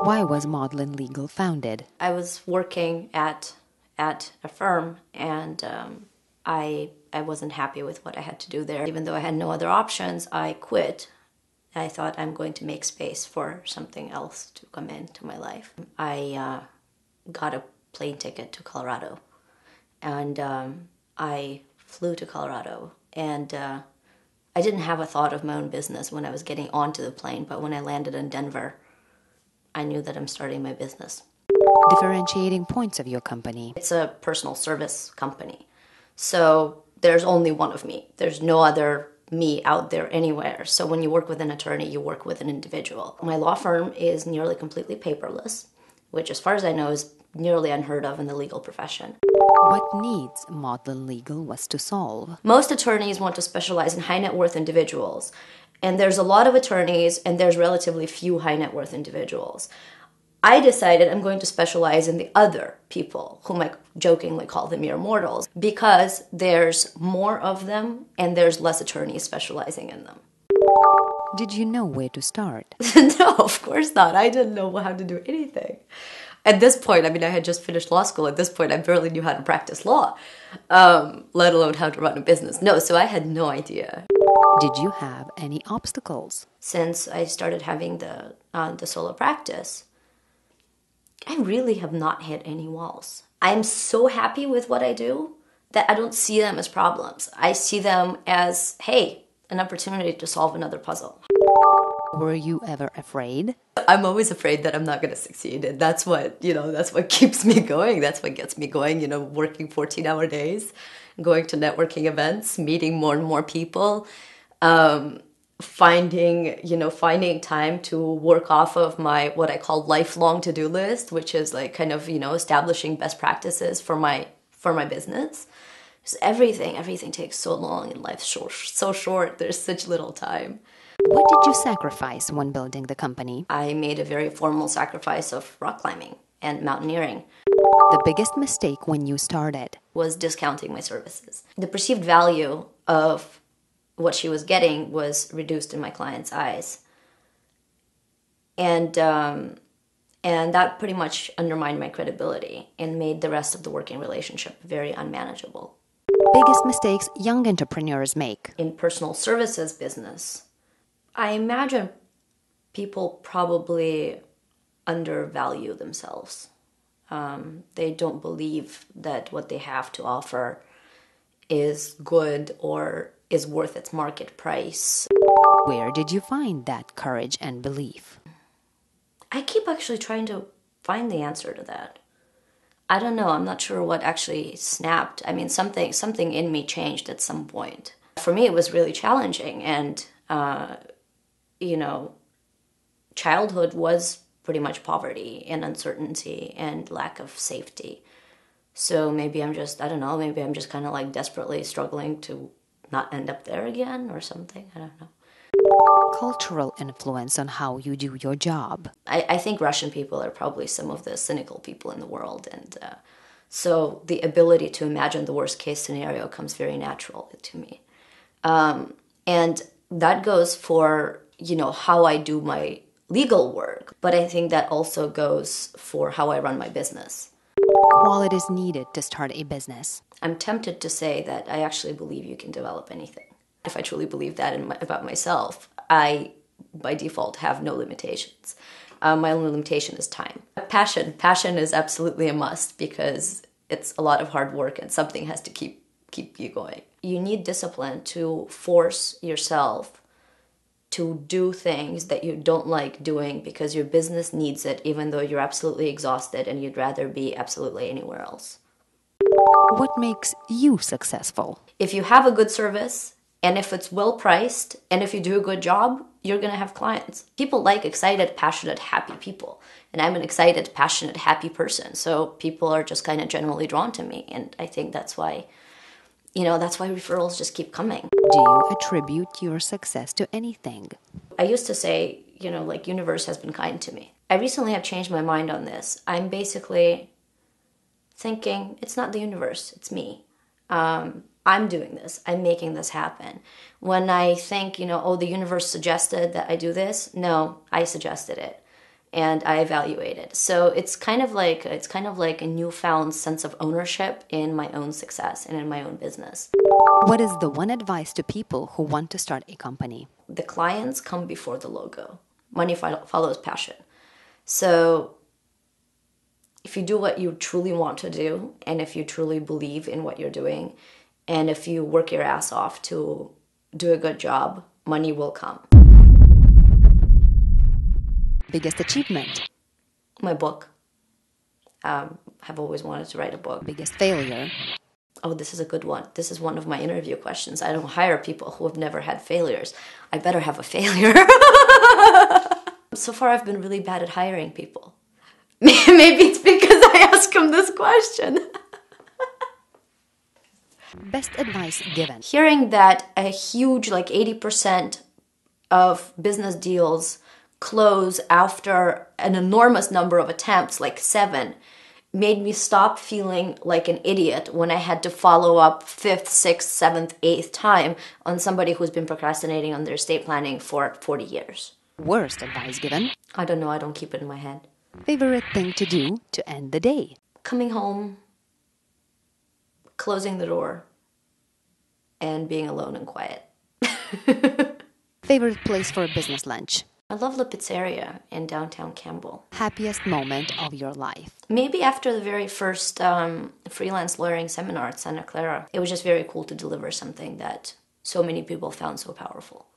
Why was Modlin Legal founded? I was working at a firm, and I wasn't happy with what I had to do there. Even though I had no other options, I quit. I thought I'm going to make space for something else to come into my life. I got a plane ticket to Colorado, and I flew to Colorado, and I didn't have a thought of my own business when I was getting onto the plane, but when I landed in Denver, I knew that I'm starting my business. Differentiating points of your company. It's a personal service company, so there's only one of me. There's no other me out there anywhere. So when you work with an attorney, you work with an individual. My law firm is nearly completely paperless, which as far as I know is nearly unheard of in the legal profession. What needs Modlin Legal was to solve? Most attorneys want to specialize in high net worth individuals, and there's a lot of attorneys and there's relatively few high net worth individuals. I decided I'm going to specialize in the other people, whom I jokingly call the mere mortals, because there's more of them and there's less attorneys specializing in them. Did you know where to start? No, of course not. I didn't know how to do anything. At this point, I mean, I had just finished law school. At this point, I barely knew how to practice law, let alone how to run a business. No, so I had no idea. Did you have any obstacles? Since I started having the solo practice, I really have not hit any walls. I'm so happy with what I do that I don't see them as problems. I see them as, hey, an opportunity to solve another puzzle. Were you ever afraid? I'm always afraid that I'm not going to succeed. And that's what keeps me going. That's what gets me going, working 14-hour days, going to networking events, meeting more and more people, finding time to work off of my, what I call lifelong to-do list, which is like kind of, establishing best practices for my business. Just everything takes so long and life's so short. There's such little time. What did you sacrifice when building the company? I made a very formal sacrifice of rock climbing and mountaineering. The biggest mistake when you started was discounting my services. The perceived value of what she was getting was reduced in my client's eyes. And that pretty much undermined my credibility and made the rest of the working relationship very unmanageable. Biggest mistakes young entrepreneurs make. In personal services business, I imagine people probably undervalue themselves. They don't believe that what they have to offer is good or is worth its market price. Where did you find that courage and belief? I keep actually trying to find the answer to that. I don't know. I'm not sure what actually snapped. I mean, something in me changed at some point. For me, it was really challenging, and childhood was pretty much poverty and uncertainty and lack of safety. So maybe I'm just kind of like desperately struggling to not end up there again or something. I don't know. Cultural influence on how you do your job. I think Russian people are probably some of the cynical people in the world. And so the ability to imagine the worst case scenario comes very natural to me. And that goes for, how I do my legal work. But I think that also goes for how I run my business. Qualities needed to start a business. I'm tempted to say that I actually believe you can develop anything. If I truly believe that about myself, I, by default, have no limitations. My only limitation is time. Passion is absolutely a must because it's a lot of hard work and something has to keep you going. You need discipline to force yourself to do things that you don't like doing because your business needs it, even though you're absolutely exhausted and you'd rather be absolutely anywhere else. What makes you successful? If you have a good service, and if it's well priced, and if you do a good job, you're going to have clients. People like excited, passionate, happy people. And I'm an excited, passionate, happy person. So people are just kind of generally drawn to me. And I think that's why referrals just keep coming. Do you attribute your success to anything? I used to say, universe has been kind to me. I recently have changed my mind on this. I'm basically thinking it's not the universe, it's me. I'm doing this. I'm making this happen. When I think, the universe suggested that I do this, no, I suggested it. and I evaluate it. So it's kind of like a newfound sense of ownership in my own success and in my own business. What is the one advice to people who want to start a company? The clients come before the logo. Money follows passion. So if you do what you truly want to do, and if you truly believe in what you're doing, and if you work your ass off to do a good job, money will come. Biggest achievement? My book. I've always wanted to write a book. Biggest failure? Oh, this is a good one. This is one of my interview questions. I don't hire people who have never had failures. I better have a failure. So far, I've been really bad at hiring people. Maybe it's because I ask them this question. Best advice given? Hearing that a huge, like 80% of business deals close after an enormous number of attempts, like 7, made me stop feeling like an idiot when I had to follow up 5th, 6th, 7th, 8th time on somebody who's been procrastinating on their estate planning for 40 years. Worst advice given? I don't know, I don't keep it in my head. Favorite thing to do to end the day? Coming home, closing the door, and being alone and quiet. Favorite place for a business lunch? I love La Pizzeria in downtown Campbell. Happiest moment of your life? Maybe after the very first freelance lawyering seminar at Santa Clara. It was just very cool to deliver something that so many people found so powerful.